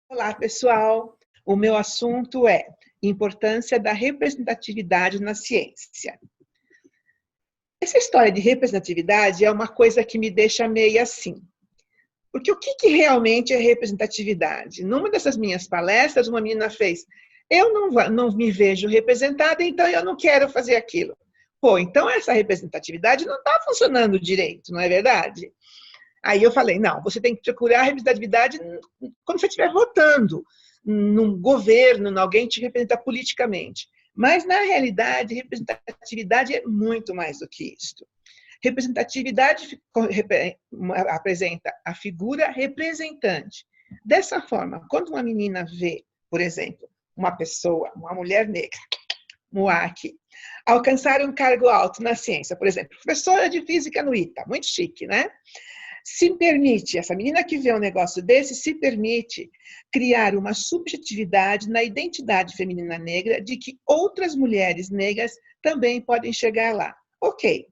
Olá, pessoal. O meu assunto é importância da representatividade na ciência. Essa história de representatividade é uma coisa que me deixa meio assim. Porque o que realmente é representatividade? Numa dessas minhas palestras, uma menina fez: eu não me vejo representada, então eu não quero fazer aquilo. Pô, então essa representatividade não está funcionando direito, não é verdade? Aí eu falei, não, você tem que procurar a representatividade quando você estiver votando num governo, em alguém que te representa politicamente. Mas, na realidade, representatividade é muito mais do que isso. Representatividade apresenta a figura representante. Dessa forma, quando uma menina vê, por exemplo, uma pessoa, uma mulher negra, MUAC, alcançar um cargo alto na ciência, por exemplo, professora de física no ITA, muito chique, né? Se permite, essa menina que vê um negócio desse, se permite criar uma subjetividade na identidade feminina negra de que outras mulheres negras também podem chegar lá. Ok,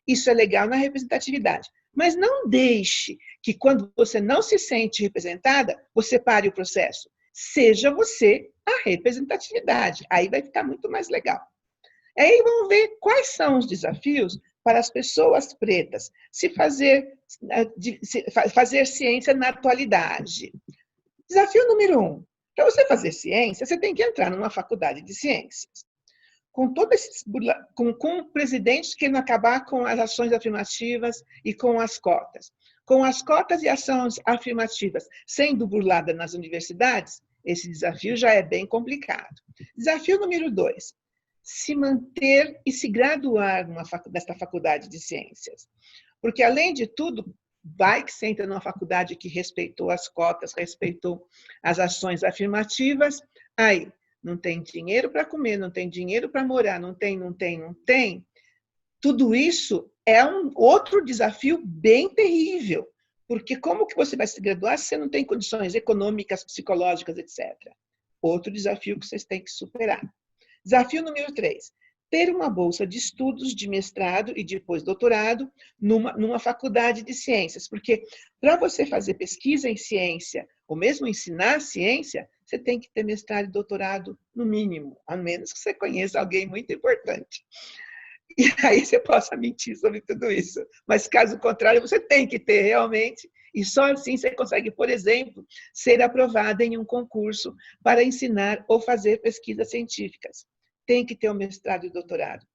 isso é legal na representatividade, mas não deixe que quando você não se sente representada, você pare o processo. Seja você a representatividade, aí vai ficar muito mais legal. Aí vamos ver quais são os desafios para as pessoas pretas se fazer ciência na atualidade. Desafio número 1. Para você fazer ciência, você tem que entrar numa faculdade de ciências. Com com presidentes querendo acabar com as ações afirmativas e com as cotas. Com as cotas e ações afirmativas sendo burladas nas universidades, esse desafio já é bem complicado. Desafio número 2. Se manter e se graduar nesta faculdade de ciências. Porque, além de tudo, vai que você entra numa faculdade que respeitou as cotas, respeitou as ações afirmativas, aí não tem dinheiro para comer, não tem dinheiro para morar, não tem. Tudo isso é um outro desafio bem terrível, porque como que você vai se graduar se você não tem condições econômicas, psicológicas, etc. Outro desafio que vocês têm que superar. Desafio número 3. Ter uma bolsa de estudos de mestrado e depois doutorado numa faculdade de ciências. Porque para você fazer pesquisa em ciência, ou mesmo ensinar ciência, você tem que ter mestrado e doutorado no mínimo, a menos que você conheça alguém muito importante. E aí você possa mentir sobre tudo isso. Mas, caso contrário, você tem que ter realmente, e só assim você consegue, por exemplo, ser aprovada em um concurso para ensinar ou fazer pesquisas científicas. Tem que ter um mestrado e doutorado.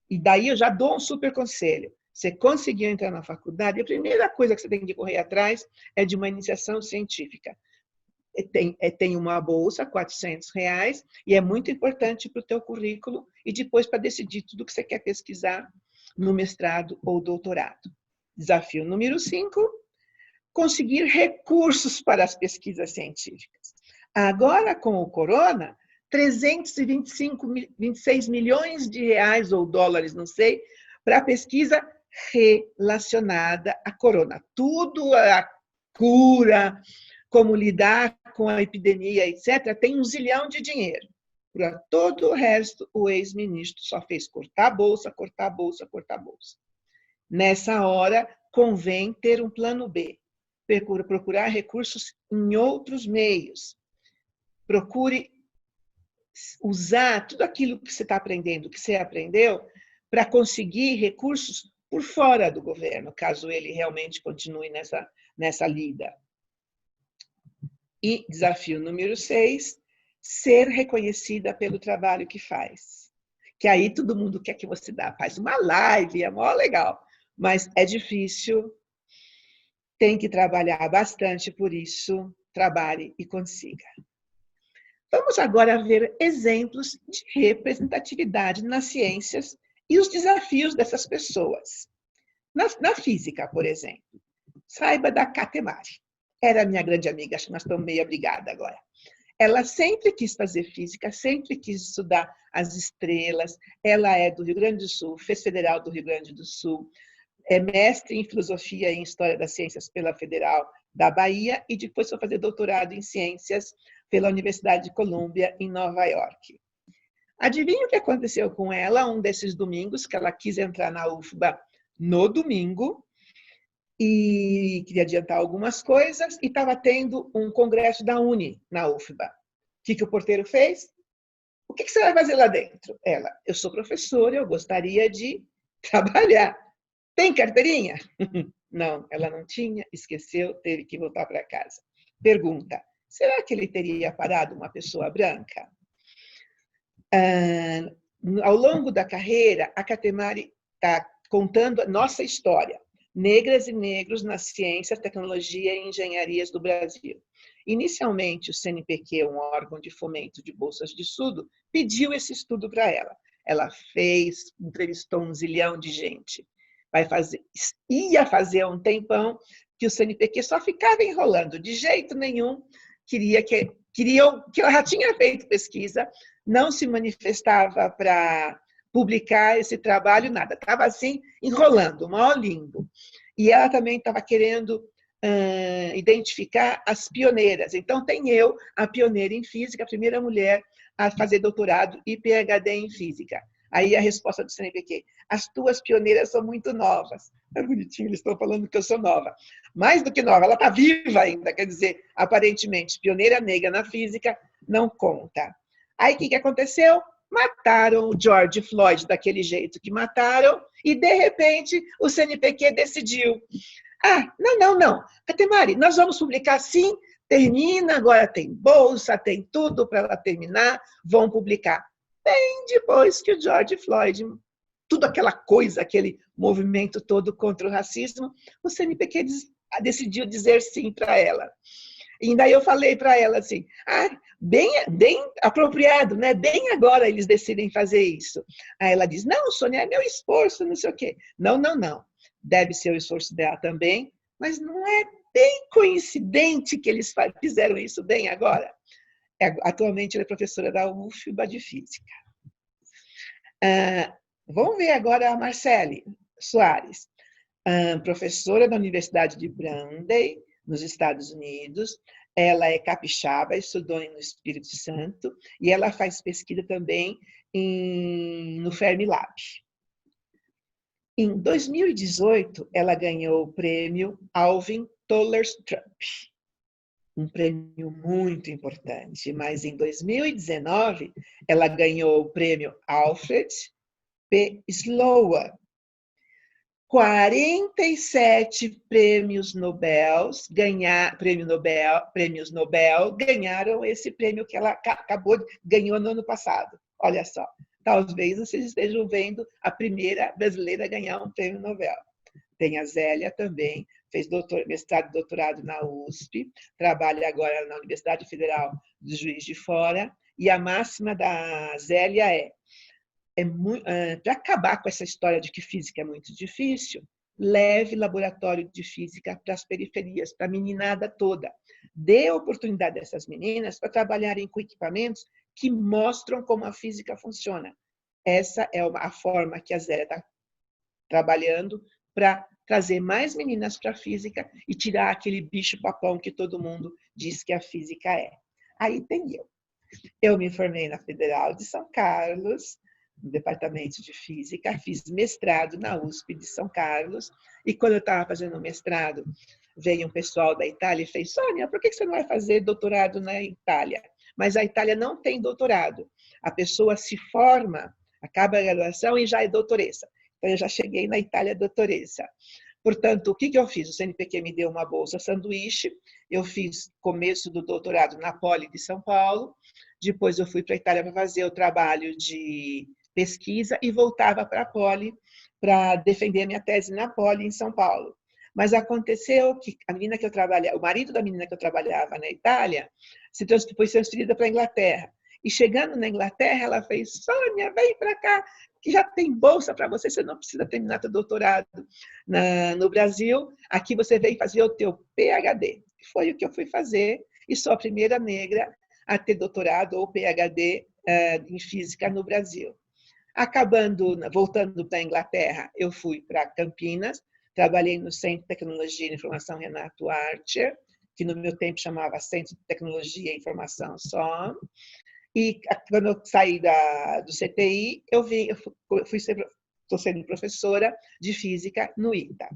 E daí eu já dou um super conselho. Você conseguiu entrar na faculdade, a primeira coisa que você tem que correr atrás é de uma iniciação científica. Tem uma bolsa, R$ 400, e é muito importante para o teu currículo e depois para decidir tudo que você quer pesquisar no mestrado ou doutorado. Desafio número 5, conseguir recursos para as pesquisas científicas. Agora, com o corona, 326 milhões de reais ou dólares, não sei, para pesquisa relacionada à corona. Tudo a cura, como lidar com a epidemia, etc., tem 1 zilhão de dinheiro. Para todo o resto, o ex-ministro só fez cortar a bolsa, cortar a bolsa, cortar a bolsa. Nessa hora, convém ter um plano B. Procurar recursos em outros meios. Procure usar tudo aquilo que você está aprendendo, que você aprendeu, para conseguir recursos por fora do governo, caso ele realmente continue nessa lida. E desafio número 6, ser reconhecida pelo trabalho que faz. Que aí todo mundo quer que você faz uma live, é mó legal, mas é difícil, tem que trabalhar bastante por isso, trabalhe e consiga. Vamos agora ver exemplos de representatividade nas ciências e os desafios dessas pessoas. Na física, por exemplo, saiba da Katemari. Era minha grande amiga, acho que nós estamos meio brigadas agora. Ela sempre quis fazer física, sempre quis estudar as estrelas. Ela é do Rio Grande do Sul, fez Federal do Rio Grande do Sul, é mestre em filosofia e em história das ciências pela Federal da Bahia e depois foi fazer doutorado em ciências pela Universidade de Colômbia, em Nova York. Adivinha o que aconteceu com ela um desses domingos, que ela quis entrar na UFBA no domingo, e queria adiantar algumas coisas, e estava tendo um congresso da Uni, na UFBA. O que o porteiro fez? O que você vai fazer lá dentro? Ela, eu sou professora, eu gostaria de trabalhar. Tem carteirinha? Não, ela não tinha, esqueceu, teve que voltar para casa. Pergunta, será que ele teria parado uma pessoa branca? Ao longo da carreira, a Catemari está contando a nossa história. Negras e negros na ciência, tecnologia e engenharias do Brasil. Inicialmente, o CNPq, um órgão de fomento de bolsas de estudo, pediu esse estudo para ela. Ela fez, entrevistou um zilhão de gente. Ia fazer um tempão que o CNPq só ficava enrolando, de jeito nenhum, queria que ela já tinha feito pesquisa, não se manifestava para publicar esse trabalho, nada. Estava assim, enrolando, o maior limbo. E ela também estava querendo identificar as pioneiras. Então, tem eu, a pioneira em física, a primeira mulher a fazer doutorado e PhD em física. Aí a resposta do CNPq, as tuas pioneiras são muito novas. É bonitinho, eles estão falando que eu sou nova. Mais do que nova, ela está viva ainda, quer dizer, aparentemente, pioneira negra na física não conta. Aí o que aconteceu? Mataram o George Floyd daquele jeito que mataram e, de repente, o CNPq decidiu. Não. Catemari, nós vamos publicar sim, termina, agora tem bolsa, tem tudo para ela terminar, vão publicar. Bem depois que o George Floyd, tudo aquela coisa, aquele movimento todo contra o racismo, o CNPq decidiu dizer sim para ela. E daí eu falei para ela assim, bem apropriado, né? Bem agora eles decidem fazer isso. Aí ela diz, não, Sônia, é meu esforço, não sei o quê. Não. Deve ser o esforço dela também, mas não é bem coincidente que eles fizeram isso bem agora. Atualmente ela é professora da UFBA de Física. Vamos ver agora a Marcele Soares, professora da Universidade de Brandeis, nos Estados Unidos. Ela é capixaba, estudou no Espírito Santo e ela faz pesquisa também no Fermilab. Em 2018, ela ganhou o prêmio Alvin Toller-Trump, um prêmio muito importante, mas em 2019, ela ganhou o prêmio Alfred P. Sloan. 47 prêmios Nobel ganharam esse prêmio que ela ganhou no ano passado. Olha só, talvez vocês estejam vendo a primeira brasileira a ganhar um prêmio Nobel. Tem a Zélia também, fez mestrado e doutorado na USP, trabalha agora na Universidade Federal do Juiz de Fora, e a máxima da Zélia para acabar com essa história de que física é muito difícil, leve laboratório de física para as periferias, para a meninada toda. Dê oportunidade dessas meninas para trabalharem com equipamentos que mostram como a física funciona. Essa é a forma que a Zélia está trabalhando para trazer mais meninas para a física e tirar aquele bicho-papão que todo mundo diz que a física é. Aí tem eu. Eu me formei na Federal de São Carlos, no Departamento de Física, fiz mestrado na USP de São Carlos, e quando eu estava fazendo mestrado, veio um pessoal da Itália e fez, Sônia, por que você não vai fazer doutorado na Itália? Mas a Itália não tem doutorado. A pessoa se forma, acaba a graduação e já é doutoressa. Então, eu já cheguei na Itália doutoressa. Portanto, o que eu fiz? O CNPq me deu uma bolsa sanduíche, eu fiz começo do doutorado na Poli de São Paulo, depois eu fui para a Itália para fazer o trabalho de pesquisa e voltava para a Poli para defender a minha tese na Poli em São Paulo. Mas aconteceu que a menina que eu trabalhava, o marido da menina que eu trabalhava na Itália, foi transferida para a Inglaterra. E chegando na Inglaterra, ela fez, Sônia, vem para cá, que já tem bolsa para você, você não precisa terminar seu doutorado no Brasil, aqui você vem fazer o teu PhD. Foi o que eu fui fazer, e sou a primeira negra a ter doutorado ou PhD em física no Brasil. Voltando para a Inglaterra, eu fui para Campinas, trabalhei no Centro de Tecnologia e Informação Renato Archer, que no meu tempo chamava Centro de Tecnologia e Informação só. E quando eu saí do CTI, estou sendo professora de física no ITA.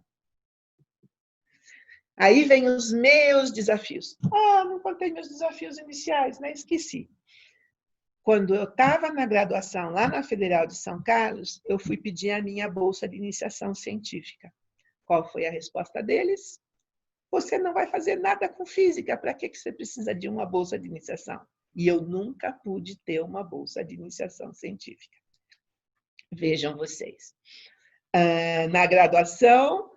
Aí vem os meus desafios. Ah, não contei meus desafios iniciais, né? Esqueci. Quando eu estava na graduação lá na Federal de São Carlos, eu fui pedir a minha bolsa de iniciação científica. Qual foi a resposta deles? Você não vai fazer nada com física, para que você precisa de uma bolsa de iniciação? E eu nunca pude ter uma bolsa de iniciação científica. Vejam vocês. Na graduação,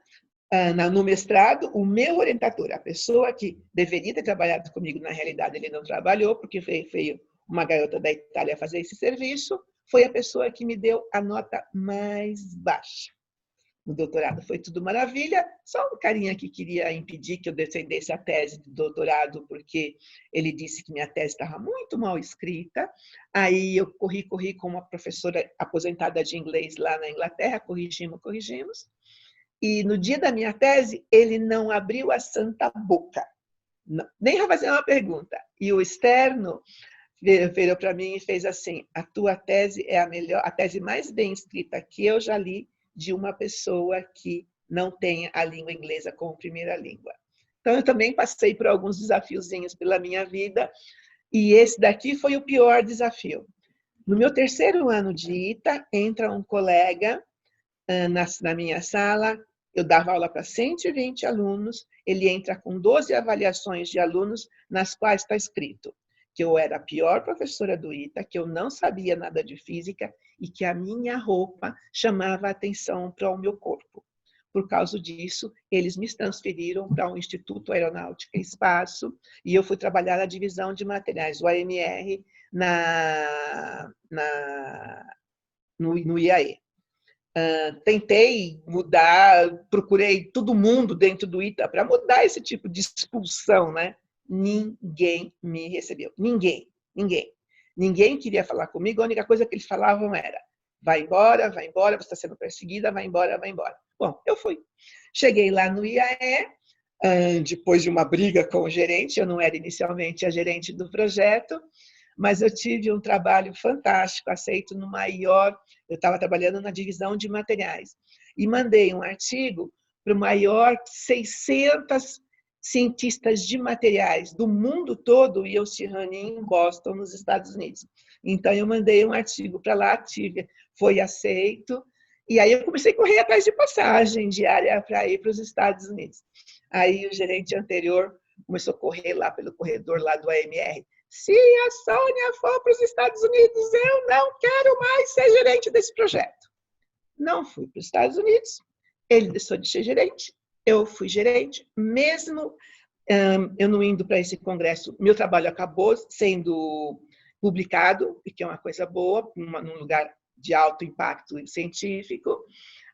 no mestrado, o meu orientador, a pessoa que deveria ter trabalhado comigo, na realidade ele não trabalhou, porque veio uma garota da Itália fazer esse serviço, foi a pessoa que me deu a nota mais baixa. No doutorado foi tudo maravilha, só um carinha que queria impedir que eu defendesse a tese de doutorado, porque ele disse que minha tese estava muito mal escrita. Aí eu corri com uma professora aposentada de inglês lá na Inglaterra, corrigimos. E no dia da minha tese, ele não abriu a santa boca, não, nem para fazer uma pergunta. E o externo virou para mim e fez assim: a tua tese é a tese mais bem escrita que eu já li de uma pessoa que não tem a língua inglesa como primeira língua. Então, eu também passei por alguns desafiozinhos pela minha vida, e esse daqui foi o pior desafio. No meu terceiro ano de ITA, entra um colega na minha sala, eu dava aula para 120 alunos, ele entra com 12 avaliações de alunos, nas quais está escrito que eu era a pior professora do ITA, que eu não sabia nada de física e que a minha roupa chamava a atenção para o meu corpo. Por causa disso, eles me transferiram para o Instituto Aeronáutica e Espaço e eu fui trabalhar na divisão de materiais, o AMR, no IAE. Tentei mudar, procurei todo mundo dentro do ITA para mudar esse tipo de expulsão, né? Ninguém me recebeu. Ninguém. Ninguém queria falar comigo, a única coisa que eles falavam era: vai embora, você está sendo perseguida, vai embora. Bom, eu fui. Cheguei lá no IAE, depois de uma briga com o gerente, eu não era inicialmente a gerente do projeto, mas eu tive um trabalho fantástico, aceito no maior, eu estava trabalhando na divisão de materiais, e mandei um artigo para o maior 600 cientistas de materiais do mundo todo, e eu se reuni em Boston, nos Estados Unidos. Então, eu mandei um artigo para lá, foi aceito, e aí eu comecei a correr atrás de passagem diária para ir para os Estados Unidos. Aí o gerente anterior começou a correr lá pelo corredor lá do AMR. Se a Sônia for para os Estados Unidos, eu não quero mais ser gerente desse projeto. Não fui para os Estados Unidos, ele deixou de ser gerente, eu fui gerente, mesmo eu não indo para esse congresso, meu trabalho acabou sendo publicado, que é uma coisa boa, num lugar de alto impacto científico.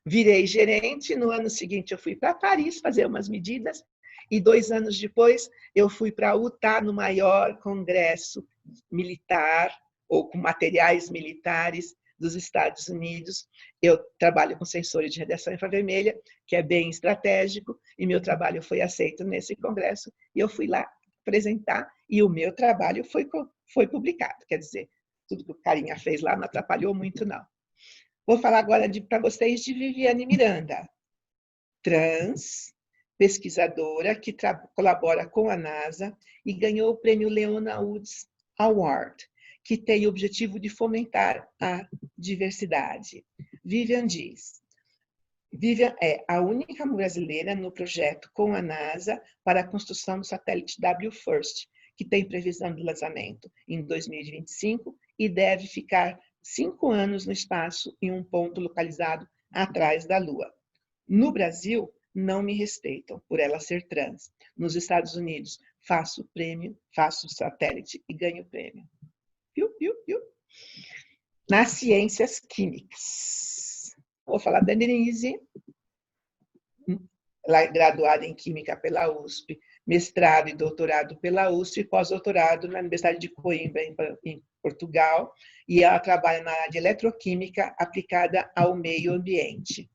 Virei gerente, no ano seguinte eu fui para Paris fazer umas medidas, e 2 anos depois eu fui para Utah, no maior congresso militar, ou com materiais militares dos Estados Unidos. Eu trabalho com sensores de radiação infravermelha, que é bem estratégico, e meu trabalho foi aceito nesse congresso, e eu fui lá apresentar, e o meu trabalho foi publicado. Quer dizer, tudo que o carinha fez lá não atrapalhou muito, não. Vou falar agora para vocês de Viviane Miranda, trans, pesquisadora que colabora com a NASA e ganhou o prêmio Leona Woods Award, que tem o objetivo de fomentar a diversidade. Vivian diz: Vivian é a única brasileira no projeto com a NASA para a construção do satélite WFIRST, que tem previsão de lançamento em 2025 e deve ficar 5 anos no espaço em um ponto localizado atrás da Lua. No Brasil, não me respeitam por ela ser trans. Nos Estados Unidos, faço satélite e ganho prêmio. Viu? Nas ciências químicas. Vou falar da Denise, graduada em Química pela USP, mestrado e doutorado pela USP, pós-doutorado na Universidade de Coimbra, em Portugal, e ela trabalha na área de eletroquímica aplicada ao meio ambiente.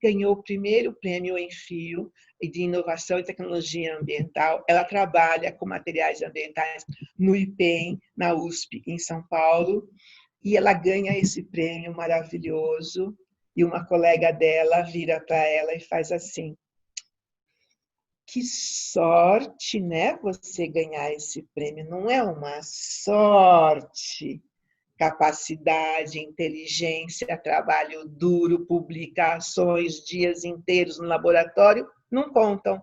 Ganhou o primeiro prêmio em fio de inovação e tecnologia ambiental. Ela trabalha com materiais ambientais no IPEM, na USP, em São Paulo, e ela ganha esse prêmio maravilhoso, e uma colega dela vira para ela e faz assim: Que sorte, né? Você ganhar esse prêmio. Não é uma sorte. Capacidade, inteligência, trabalho duro, publicações, dias inteiros no laboratório, não contam.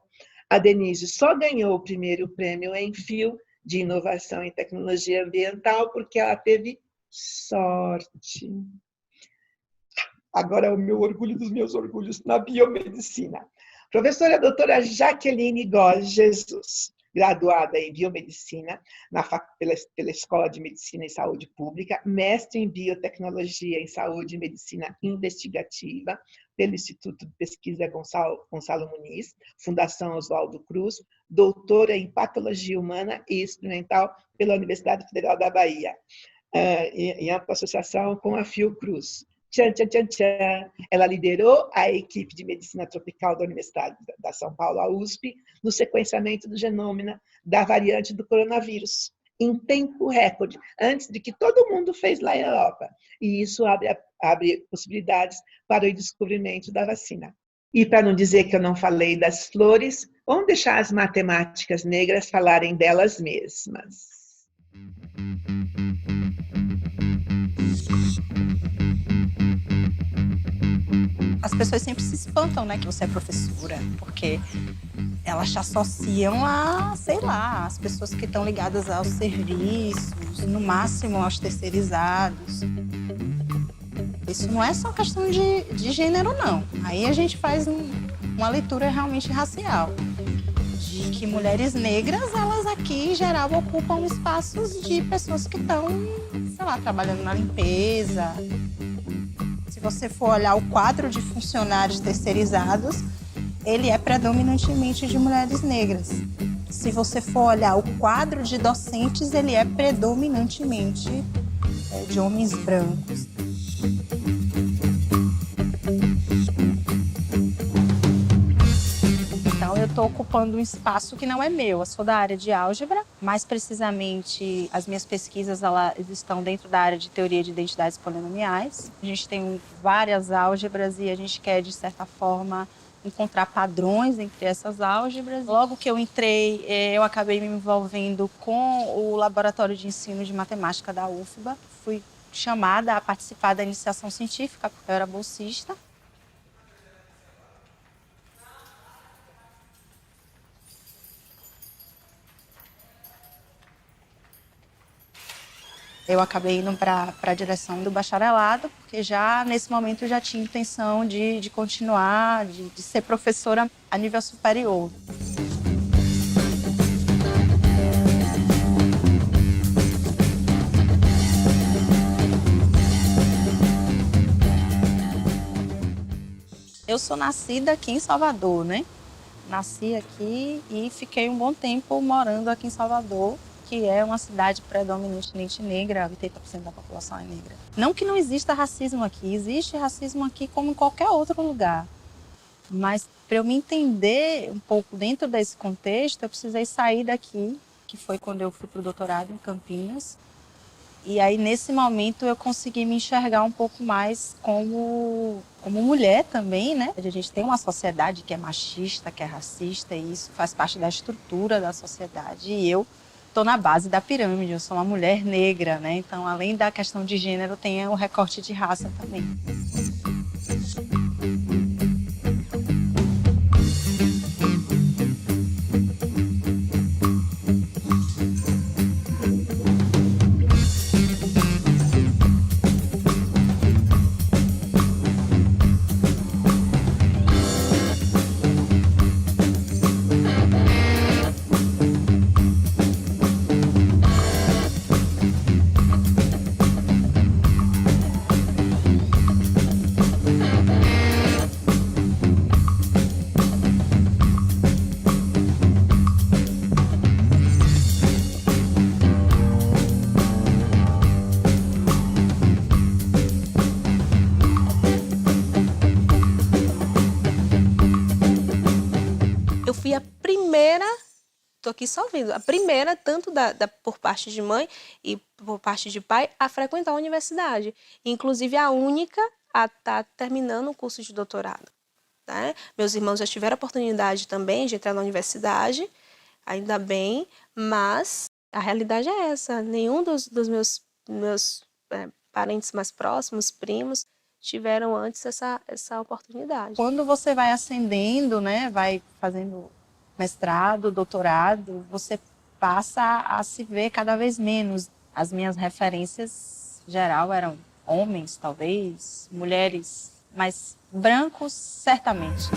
A Denise só ganhou o primeiro prêmio em fio de inovação em tecnologia ambiental porque ela teve sorte. Agora é o meu orgulho dos meus orgulhos na biomedicina. Professora doutora Jaqueline Góes Jesus, graduada em biomedicina pela Escola de Medicina e Saúde Pública, mestre em biotecnologia em saúde e medicina investigativa pelo Instituto de Pesquisa Gonçalo Muniz, Fundação Oswaldo Cruz, doutora em patologia humana e experimental pela Universidade Federal da Bahia, em ampla associação com a Fiocruz. Tchan, tchan, tchan, tchan. Ela liderou a equipe de medicina tropical da Universidade da São Paulo, a USP, no sequenciamento do genoma da variante do coronavírus, em tempo recorde, antes de que todo mundo fez lá na Europa. E isso abre possibilidades para o descobrimento da vacina. E para não dizer que eu não falei das flores, vamos deixar as matemáticas negras falarem delas mesmas. As pessoas sempre se espantam, né, que você é professora, porque elas te associam a, sei lá, as pessoas que estão ligadas aos serviços, no máximo aos terceirizados. Isso não é só questão de gênero, não. Aí a gente faz uma leitura realmente racial, de que mulheres negras, elas aqui, em geral, ocupam espaços de pessoas que estão, sei lá, trabalhando na limpeza. Se você for olhar o quadro de funcionários terceirizados, ele é predominantemente de mulheres negras. Se você for olhar o quadro de docentes, ele é predominantemente de homens brancos. Então, eu estou ocupando um espaço que não é meu. Eu sou da área de álgebra, mais precisamente as minhas pesquisas elas estão dentro da área de teoria de identidades polinomiais. A gente tem várias álgebras e a gente quer, de certa forma, encontrar padrões entre essas álgebras. Logo que eu entrei, eu acabei me envolvendo com o Laboratório de Ensino de Matemática da UFBA. Fui chamada a participar da iniciação científica, porque eu era bolsista. Eu acabei indo para a direção do bacharelado, porque já nesse momento eu já tinha intenção de continuar, de ser professora a nível superior. Eu sou nascida aqui em Salvador, né? Nasci aqui e fiquei um bom tempo morando aqui em Salvador, que é uma cidade predominantemente negra, 80% da população é negra. Não que não exista racismo aqui, existe racismo aqui como em qualquer outro lugar. Mas para eu me entender um pouco dentro desse contexto, eu precisei sair daqui, que foi quando eu fui para o doutorado em Campinas. E aí, nesse momento, eu consegui me enxergar um pouco mais como mulher também, né? A gente tem uma sociedade que é machista, que é racista, e isso faz parte da estrutura da sociedade. E eu estou na base da pirâmide, eu sou uma mulher negra, né? Então, além da questão de gênero, tem o recorte de raça também. Eu fui a primeira, estou aqui só vendo, a primeira, tanto por parte de mãe e por parte de pai, a frequentar a universidade. Inclusive a única a estar terminando o curso de doutorado. né? Meus irmãos já tiveram a oportunidade também de entrar na universidade, ainda bem, mas a realidade é essa. Nenhum dos meus parentes mais próximos, primos, tiveram antes essa oportunidade. Quando você vai ascendendo, né, vai fazendo mestrado, doutorado, você passa a se ver cada vez menos. As minhas referências, em geral, eram homens, talvez, mulheres, mas brancos, certamente.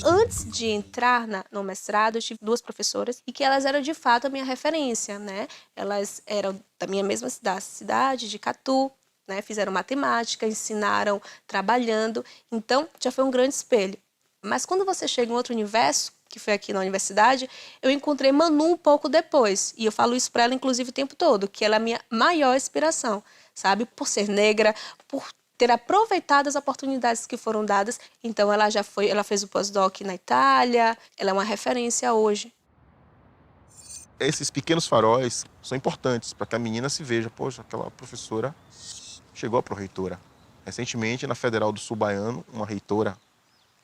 Antes de entrar no mestrado, eu tive 2 professoras e que elas eram de fato a minha referência, né? Elas eram da minha mesma cidade, de Catu, né? Fizeram matemática, ensinaram trabalhando, então já foi um grande espelho. Mas quando você chega em outro universo, que foi aqui na universidade, eu encontrei Manu um pouco depois, e eu falo isso para ela inclusive o tempo todo, que ela é a minha maior inspiração, sabe? Por ser negra, por ter aproveitado as oportunidades que foram dadas. Então ela fez o pós-doc na Itália, ela é uma referência hoje. Esses pequenos faróis são importantes para que a menina se veja, poxa, aquela professora chegou a pró-reitora. Recentemente, na Federal do Sul Baiano, uma reitora,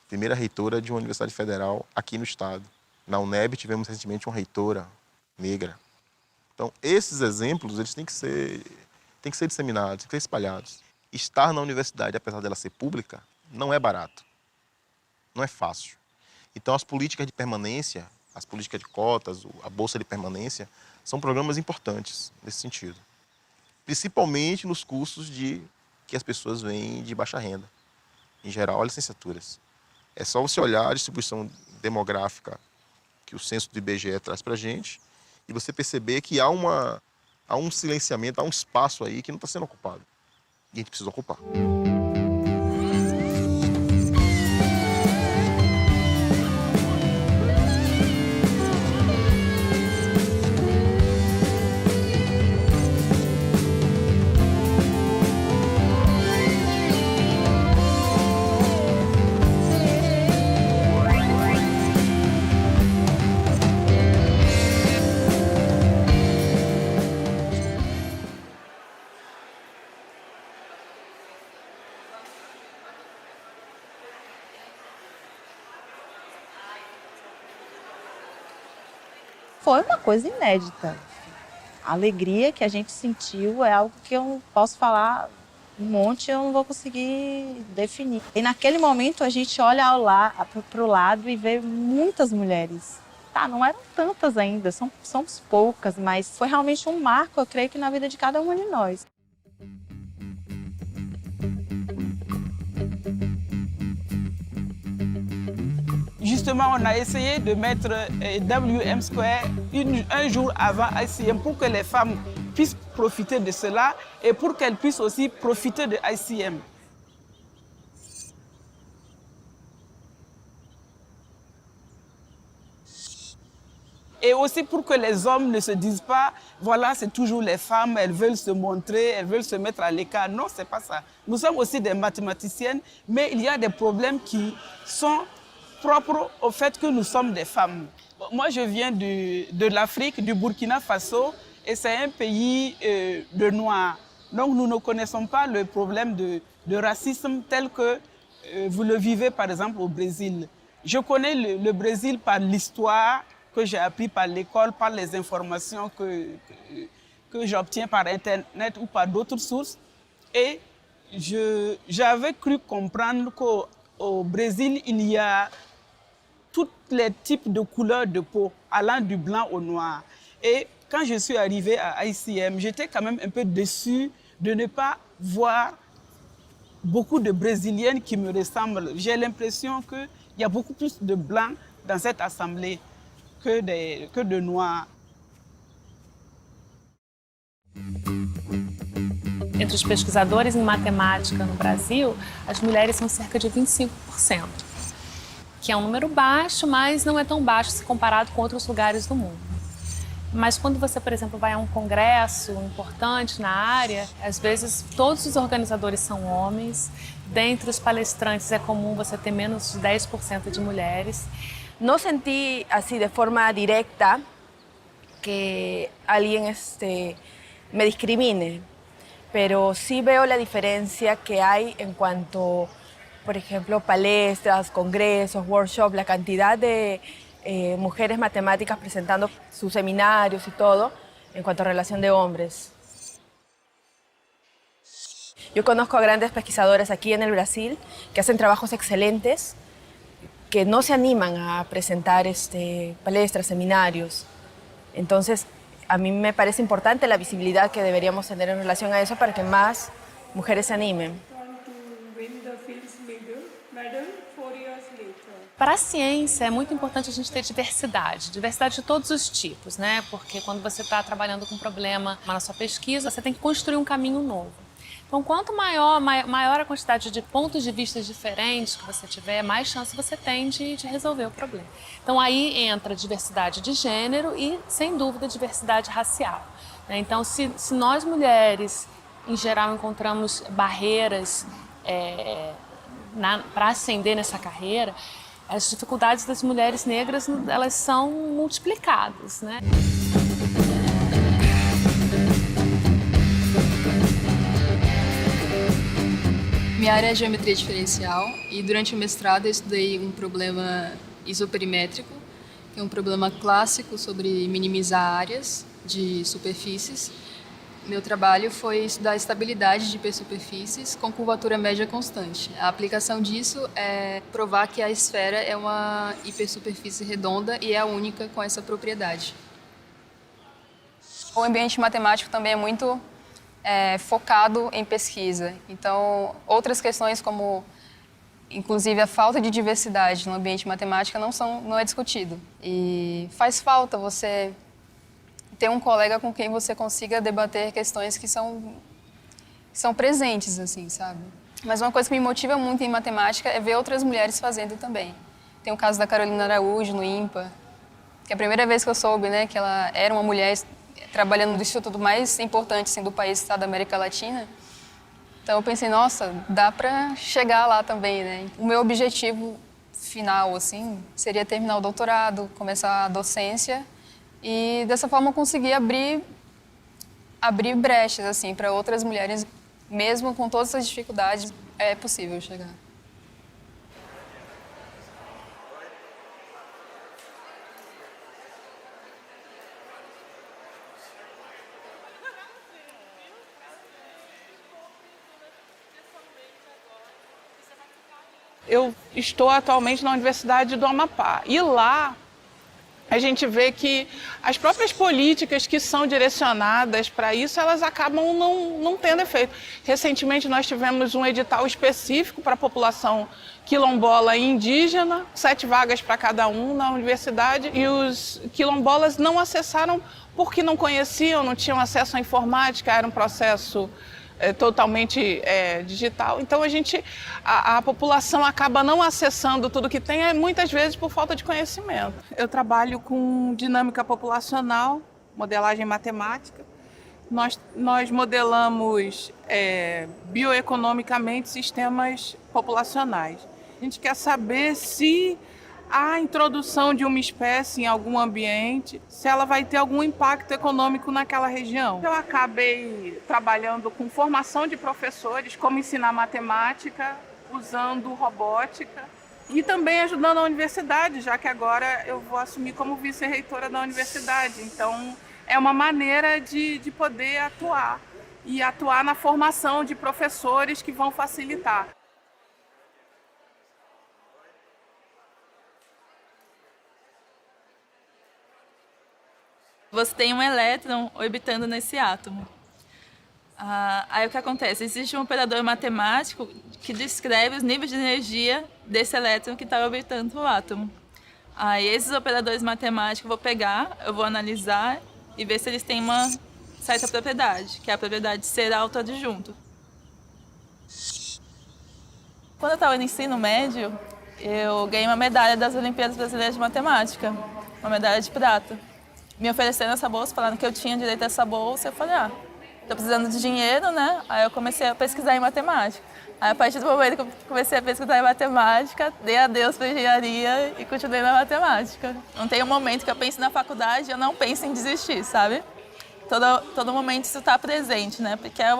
primeira reitora de uma universidade federal aqui no estado. Na UNEB tivemos recentemente uma reitora negra. Então, esses exemplos, eles têm que ser disseminados, têm que ser espalhados. Estar na universidade, apesar dela ser pública, não é barato. Não é fácil. Então, as políticas de permanência, as políticas de cotas, a bolsa de permanência, são programas importantes nesse sentido. Principalmente nos cursos que as pessoas vêm de baixa renda. Em geral, as licenciaturas. É só você olhar a distribuição demográfica que o censo do IBGE traz para a gente e você perceber que há um silenciamento, há um espaço aí que não está sendo ocupado. E a gente precisa ocupar. Foi uma coisa inédita. A alegria que a gente sentiu é algo que eu não posso falar um monte, eu não vou conseguir definir. E naquele momento a gente olha para o lado e vê muitas mulheres. Tá, não eram tantas ainda, somos poucas, mas foi realmente um marco, eu creio que na vida de cada uma de nós. Justement, on a essayé de mettre WM Square un jour avant ICM pour que les femmes puissent profiter de cela et pour qu'elles puissent aussi profiter de ICM. Et aussi pour que les hommes ne se disent pas, voilà, c'est toujours les femmes, elles veulent se montrer, elles veulent se mettre à l'écart. Non, c'est pas ça. Nous sommes aussi des mathématiciennes, mais il y a des problèmes qui sont propres au fait que nous sommes des femmes. Moi, je viens de l'Afrique, du Burkina Faso, et c'est un pays de Noirs. Donc, nous ne connaissons pas le problème de racisme tel que vous le vivez, par exemple, au Brésil. Je connais le Brésil par l'histoire que j'ai appris par l'école, par les informations que j'obtiens par Internet ou par d'autres sources. Et j'avais cru comprendre qu'au Brésil, il y a tous les types de couleurs de peau, allant du blanc au noir. Et quand je suis arrivée à ICM, j'étais quand même un peu déçue de ne pas voir beaucoup de Brésiliennes qui me ressemblent. J'ai l'impression qu'il y a beaucoup plus de blancs dans cette assemblée que de noirs. Entre os pesquisadores em matemática no Brasil, as mulheres são cerca de 25%, que é um número baixo, mas não é tão baixo se comparado com outros lugares do mundo. Mas quando você, por exemplo, vai a um congresso importante na área, às vezes todos os organizadores são homens, dentre os palestrantes é comum você ter menos de 10% de mulheres. No sentí así de forma directa que alguien me discrimine, pero sí veo la diferencia que hay en cuanto, por ejemplo, palestras, congresos, workshops, la cantidad de mujeres matemáticas presentando sus seminarios y todo en cuanto a relación de hombres. Yo conozco a grandes pesquisadores aquí en el Brasil que hacen trabajos excelentes, que no se animan a presentar palestras, seminarios. Entonces, a mí me parece importante la visibilidad que deberíamos tener en relación a eso para que más mujeres se animen. Para a ciência é muito importante a gente ter diversidade de todos os tipos, né? Porque quando você está trabalhando com um problema na sua pesquisa, você tem que construir um caminho novo. Então, quanto maior a quantidade de pontos de vista diferentes que você tiver, mais chance você tem de resolver o problema. Então, aí entra diversidade de gênero e, sem dúvida, diversidade racial, né? Então, se nós mulheres, em geral, encontramos barreiras para ascender nessa carreira, as dificuldades das mulheres negras, elas são multiplicadas, né? Minha área é geometria diferencial e durante o mestrado eu estudei um problema isoperimétrico, que é um problema clássico sobre minimizar áreas de superfícies. Meu trabalho foi estudar a estabilidade de hipersuperfícies com curvatura média constante. A aplicação disso é provar que a esfera é uma hipersuperfície redonda e é a única com essa propriedade. O ambiente matemático também é muito focado em pesquisa. Então, outras questões como, inclusive, a falta de diversidade no ambiente matemático não é discutido. E faz falta você ter um colega com quem você consiga debater questões que são presentes, assim, sabe? Mas uma coisa que me motiva muito em matemática é ver outras mulheres fazendo também. Tem o caso da Carolina Araújo, no IMPA, que é a primeira vez que eu soube, né, que ela era uma mulher trabalhando no instituto mais importante assim, do país, da América Latina. Então eu pensei, nossa, dá para chegar lá também, né? O meu objetivo final, assim, seria terminar o doutorado, começar a docência e dessa forma conseguir abrir brechas assim para outras mulheres, mesmo com todas essas dificuldades, é possível chegar. Eu estou atualmente na Universidade do Amapá e lá a gente vê que as próprias políticas que são direcionadas para isso, elas acabam não tendo efeito. Recentemente nós tivemos um edital específico para a população quilombola e indígena, 7 vagas para cada um na universidade, e os quilombolas não acessaram porque não conheciam, não tinham acesso à informática, era um processo totalmente digital. Então a população acaba não acessando tudo que tem, muitas vezes por falta de conhecimento. Eu trabalho com dinâmica populacional, modelagem matemática. Nós modelamos bioeconomicamente sistemas populacionais. A gente quer saber se a introdução de uma espécie em algum ambiente, se ela vai ter algum impacto econômico naquela região. Eu acabei trabalhando com formação de professores, como ensinar matemática, usando robótica e também ajudando a universidade, já que agora eu vou assumir como vice-reitora da universidade. Então, é uma maneira de poder atuar e atuar na formação de professores que vão facilitar. Você tem um elétron orbitando nesse átomo. Aí o que acontece? Existe um operador matemático que descreve os níveis de energia desse elétron que está orbitando o átomo. Aí esses operadores matemáticos eu vou pegar, eu vou analisar e ver se eles têm uma certa propriedade, que é a propriedade de ser autoadjunto. Quando eu estava no ensino médio, eu ganhei uma medalha das Olimpíadas Brasileiras de Matemática, uma medalha de prata. me ofereceram essa bolsa, falando que eu tinha direito a essa bolsa. Eu falei, tô precisando de dinheiro, né? Aí eu comecei a pesquisar em matemática. Aí, a partir do momento que eu comecei a pesquisar em matemática, dei adeus para engenharia e continuei na matemática. Não tem um momento que eu penso na faculdade, eu não penso em desistir, sabe? Todo momento isso está presente, né? Porque é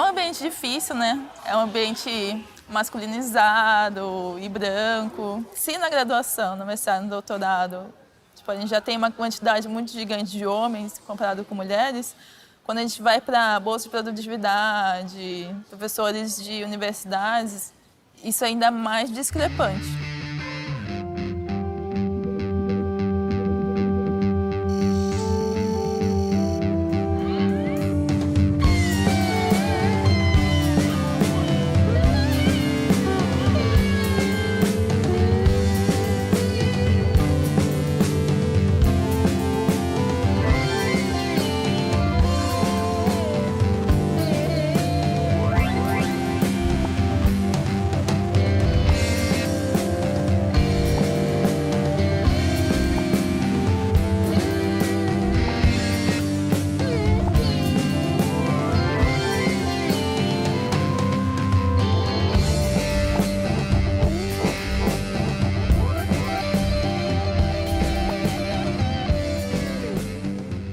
um ambiente difícil, né? É um ambiente masculinizado e branco. Se na graduação, no mestrado, no doutorado, tipo, a gente já tem uma quantidade muito gigante de homens comparado com mulheres, quando a gente vai para bolsa de produtividade, professores de universidades, isso é ainda mais discrepante.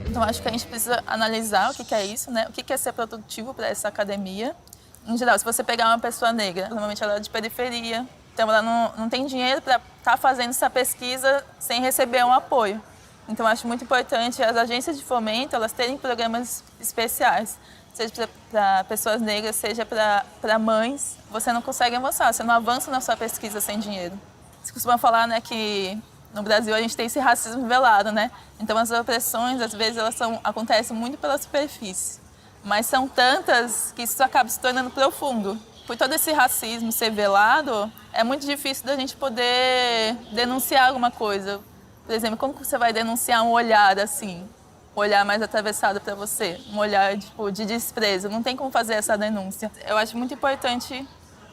Então, acho que a gente precisa analisar o que é isso, né? O que é ser produtivo para essa academia. Em geral, se você pegar uma pessoa negra, normalmente ela é de periferia, então ela não tem dinheiro para estar fazendo essa pesquisa sem receber um apoio. Então, acho muito importante as agências de fomento, elas terem programas especiais, seja para pessoas negras, seja para mães. Você não consegue avançar, você não avança na sua pesquisa sem dinheiro. Se costuma falar, né, que no Brasil a gente tem esse racismo velado, né? Então as opressões, às vezes, acontecem muito pela superfície. Mas são tantas que isso acaba se tornando profundo. Por todo esse racismo ser velado, é muito difícil da gente poder denunciar alguma coisa. Por exemplo, como você vai denunciar um olhar assim? Um olhar mais atravessado para você? Um olhar de desprezo? Não tem como fazer essa denúncia. Eu acho muito importante,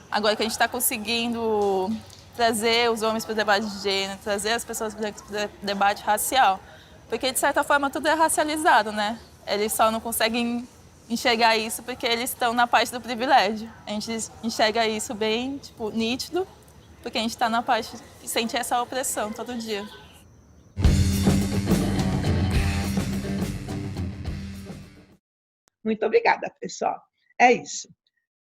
agora que a gente está conseguindo trazer os homens para o debate de gênero, trazer as pessoas para o debate racial. Porque, de certa forma, tudo é racializado, né? Eles só não conseguem enxergar isso porque eles estão na parte do privilégio. A gente enxerga isso bem, nítido, porque a gente está na parte que sente essa opressão todo dia. Muito obrigada, pessoal. É isso.